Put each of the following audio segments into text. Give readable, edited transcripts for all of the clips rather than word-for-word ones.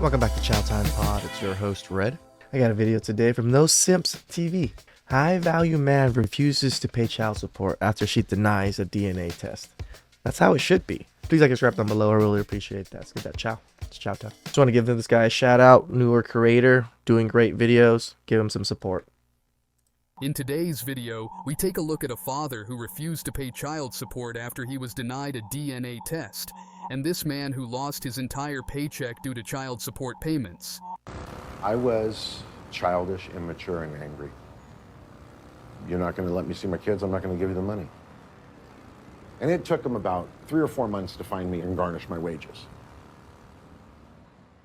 Welcome back to TheChowTimePod. It's your host, Red. I got a video today from No Simps TV. High-value man refuses to pay child support after she denies a DNA test. That's how it should be. Please like and subscribe down below. I really appreciate that. Let's get that chow. It's chow time. Just want to give this guy a shout out. Newer creator, doing great videos. Give him some support. In today's video, we take a look at a father who refused to pay child support after he was denied a DNA test, and this man who lost his entire paycheck due to child support payments. I was childish, immature, and angry. You're not going to let me see my kids, I'm not going to give you the money. And it took them about 3 or 4 months to find me and garnish my wages.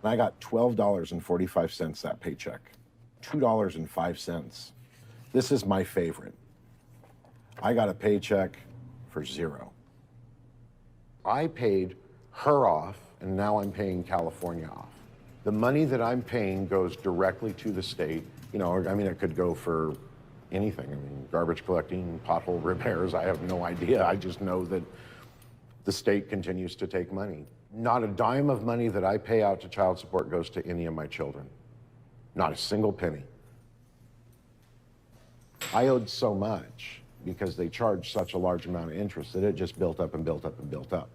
And I got $12.45 that paycheck. $2.05. This is my favorite. I got a paycheck for $0. I paid her off, and now I'm paying California off. The money that I'm paying goes directly to the state. You know, I mean, it could go for anything. I mean, garbage collecting, pothole repairs, I have no idea. I just know that the state continues to take money. Not a dime of money that I pay out to child support goes to any of my children. Not a single penny. I owed so much because they charged such a large amount of interest that it just built up and built up and built up.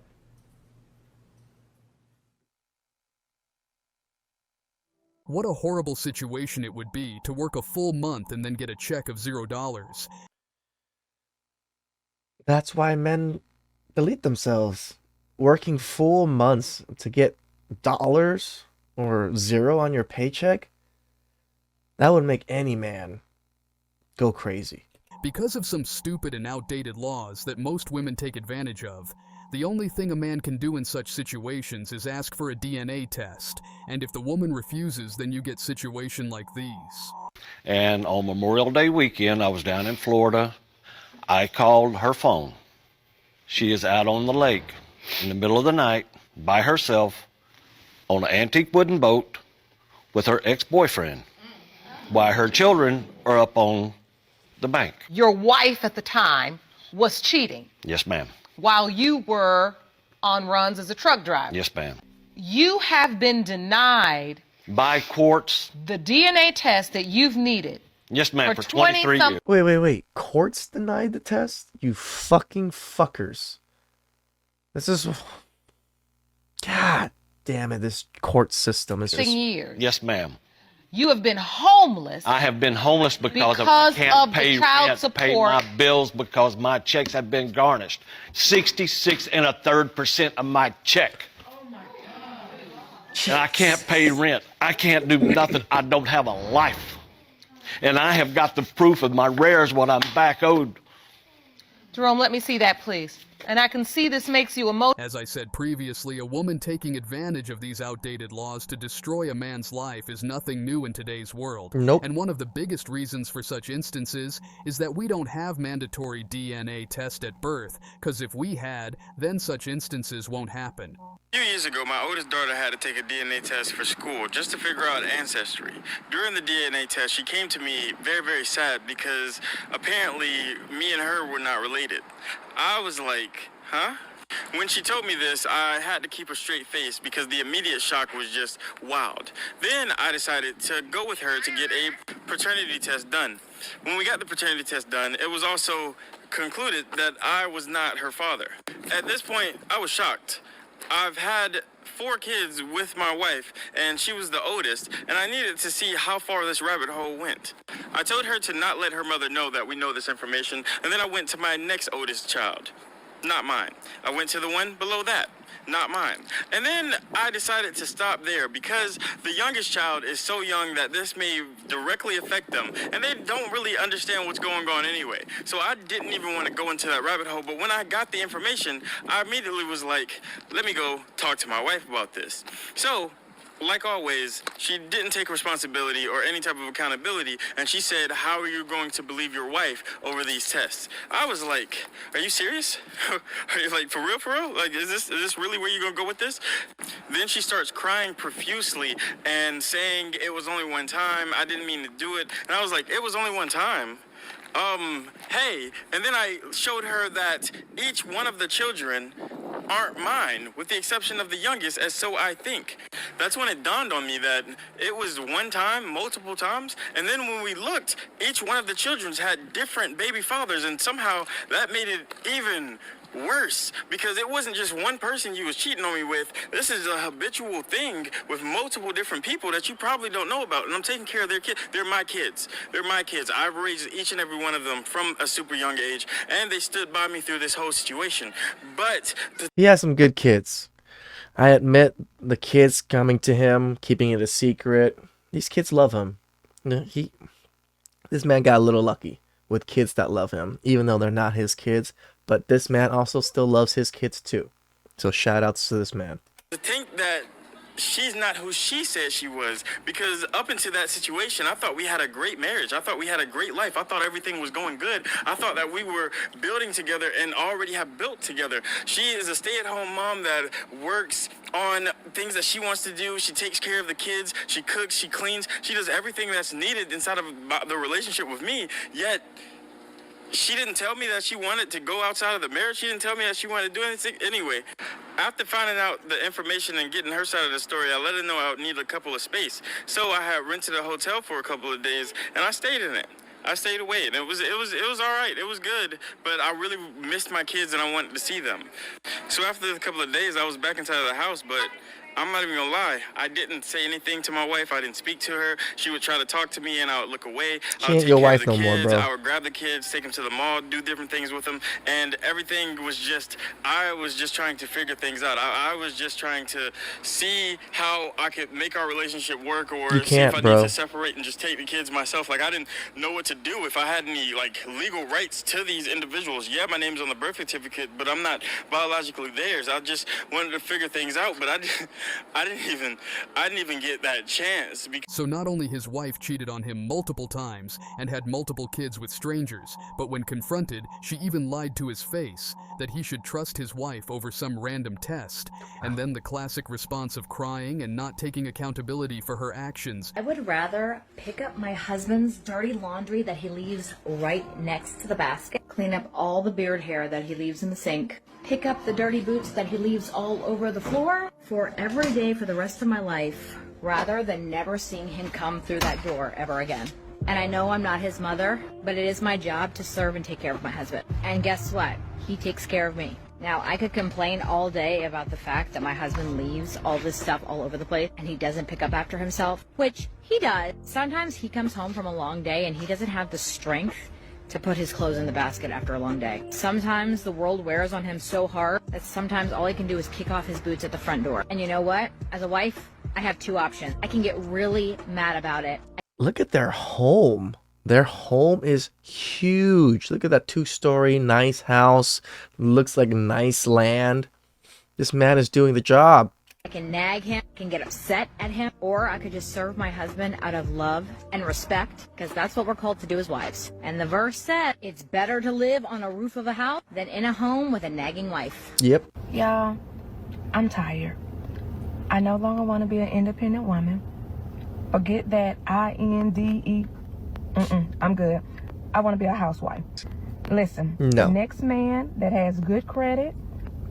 What a horrible situation it would be to work a full month and then get a check of $0. That's why men delete themselves. Working full months to get dollars or $0 on your paycheck, that would make any man go crazy. Because of some stupid and outdated laws that most women take advantage of, the only thing a man can do in such situations is ask for a DNA test, and if the woman refuses, then you get situations like these. And on Memorial Day weekend, I was down in Florida. I called her phone. She is out on the lake in the middle of the night by herself on an antique wooden boat with her ex-boyfriend, while her children are up on the bank. Your wife at the time was cheating. Yes, ma'am. While you were on runs as a truck driver. Yes, ma'am. You have been denied By courts. the DNA test that you've needed. Yes, ma'am, For for 23 years. Wait. Courts denied the test? You fucking fuckers. This is... God damn it, this court system is just... Years. Yes, ma'am. You have been homeless. I have been homeless because I Because can't of the pay child rent, support. pay my bills because my checks have been garnished. 66 1/3% of my check. Oh my God. And I can't pay rent. I can't do nothing. I don't have a life. And I have got the proof of my rares what I'm back owed. Jerome, let me see that, please. And I can see this makes you emotional. As I said previously, a woman taking advantage of these outdated laws to destroy a man's life is nothing new in today's world. Nope. And one of the biggest reasons for such instances is that we don't have mandatory DNA test at birth, because if we had, then such instances won't happen. A few years ago, my oldest daughter had to take a DNA test for school just to figure out ancestry. During the DNA test, she came to me very, very sad because apparently me and her were not related. I was like, huh? When she told me this, I had to keep a straight face because the immediate shock was just wild. Then I decided to go with her to get a paternity test done. When we got the paternity test done, it was also concluded that I was not her father. At this point, I was shocked. I've had 4 kids with my wife, and she was the oldest, and I needed to see how far this rabbit hole went. I told her to not let her mother know that we know this information, and then I went to my next oldest child. Not mine. I went to the one below that. Not mine. And then I decided to stop there because the youngest child is so young that this may directly affect them, and they don't really understand what's going on anyway. So I didn't even want to go into that rabbit hole, but when I got the information, I immediately was like, let me go talk to my wife about this. So, like always, she didn't take responsibility or any type of accountability, and she said, how are you going to believe your wife over these tests? I was like, are you serious? Are you like, for real? Like, is this really where you're going to go with this? Then she starts crying profusely and saying it was only one time, I didn't mean to do it. And I was like, it was only one time. Hey, and then I showed her that each one of the children aren't mine, with the exception of the youngest, as so I think. That's when it dawned on me that it was one time, multiple times, and then when we looked, each one of the children's had different baby fathers, and somehow that made it even worse, because it wasn't just one person you was cheating on me with. This is a habitual thing with multiple different people that you probably don't know about, and I'm taking care of their kids. They're my kids. They're my kids. I've raised each and every one of them from a super young age, and they stood by me through this whole situation. But He has some good kids. I admit the kids coming to him, keeping it a secret. These kids love him. This man got a little lucky with kids that love him, even though they're not his kids. But this man also still loves his kids too. So shout outs to this man. to think that she's not who she said she was, because up into that situation, I thought we had a great marriage. I thought we had a great life. I thought everything was going good. I thought that we were building together and already have built together. She is a stay-at-home mom that works on things that she wants to do. She takes care of the kids. She cooks. She cleans. She does everything that's needed inside of the relationship with me. Yet she didn't tell me that she wanted to go outside of the marriage. She didn't tell me that she wanted to do anything. Anyway, after finding out the information and getting her side of the story, I let her know I would need a couple of space. So I had rented a hotel for a couple of days, and I stayed in it. I stayed away, and it was all right. It was good, but I really missed my kids, and I wanted to see them. So after a couple of days, I was back inside of the house, but I'm not even gonna lie. I didn't say anything to my wife. I didn't speak to her. She would try to talk to me, and I would look away. She I would ain't take your care wife of the no more, kids. bro. I would grab the kids, take them to the mall, do different things with them, and everything was just. I was just trying to figure things out. I was just trying to see how I could make our relationship work, or You see if can't, I bro. need to separate and just take the kids myself. Like, I didn't know what to do, if I had any like legal rights to these individuals. Yeah, my name's on the birth certificate, but I'm not biologically theirs. I just wanted to figure things out, but I didn't even get that chance. So not only his wife cheated on him multiple times and had multiple kids with strangers, but when confronted, she even lied to his face that he should trust his wife over some random test, and then the classic response of crying and not taking accountability for her actions. I would rather pick up my husband's dirty laundry that he leaves right next to the basket, clean up all the beard hair that he leaves in the sink, pick up the dirty boots that he leaves all over the floor for every day for the rest of my life, rather than never seeing him come through that door ever again. And I know I'm not his mother, but it is my job to serve and take care of my husband. And guess what? He takes care of me. Now, I could complain all day about the fact that my husband leaves all this stuff all over the place and he doesn't pick up after himself, which he does. Sometimes he comes home from a long day and he doesn't have the strength to put his clothes in the basket after a long day. Sometimes the world wears on him so hard that sometimes all he can do is kick off his boots at the front door. And you know what? As a wife, I have two options. I can get really mad about it. Look at their home. Their home is huge. Look at that 2-story nice house. Looks like nice land. This man is doing the job. I can nag him, can get upset at him, or I could just serve my husband out of love and respect, because that's what we're called to do as wives. And the verse said, it's better to live on a roof of a house than in a home with a nagging wife. Yep. Y'all, I'm tired. I no longer want to be an independent woman. Forget that INDE. I'm good. I want to be a housewife. Listen, No. the next man that has good credit,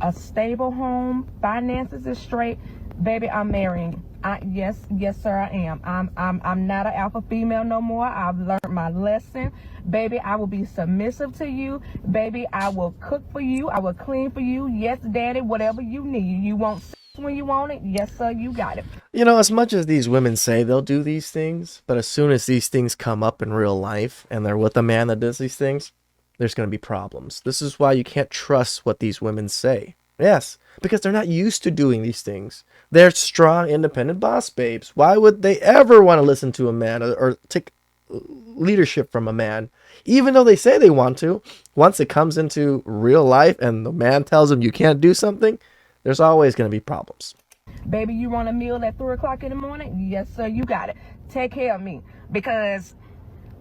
a stable home, finances is straight, baby, I'm marrying. Yes, sir, I am. I'm not an alpha female no more. I've learned my lesson. Baby, I will be submissive to you. Baby, I will cook for you. I will clean for you. Yes, daddy, whatever you need. You want sex when you want it? Yes, sir, you got it. You know, as much as these women say they'll do these things, but as soon as these things come up in real life and they're with a man that does these things, there's going to be problems. This is why you can't trust what these women say. Yes, because they're not used to doing these things. They're strong, independent boss babes. Why would they ever want to listen to a man or take leadership from a man? Even though they say they want to, once it comes into real life and the man tells them you can't do something, there's always going to be problems. Baby, you want a meal at 3 o'clock in the morning? Yes, sir, you got it. Take care of me. Because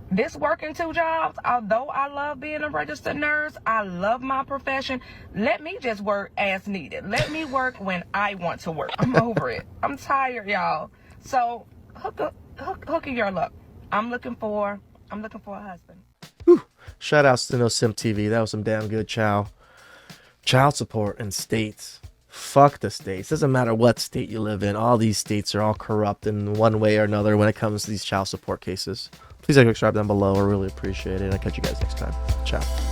this working 2 jobs, although I love being a registered nurse, I love my profession. Let me just work as needed. Let me work when I want to work. I'm over it. I'm tired, y'all. So hook your luck. I'm looking for a husband. Whew. Shout outs to No Simp TV. That was some damn good chow. Child support in states Fuck the states. Doesn't matter what state you live in. All these states are all corrupt in one way or another when it comes to these child support cases. Please like, subscribe down below. I really appreciate it. I'll catch you guys next time. Ciao.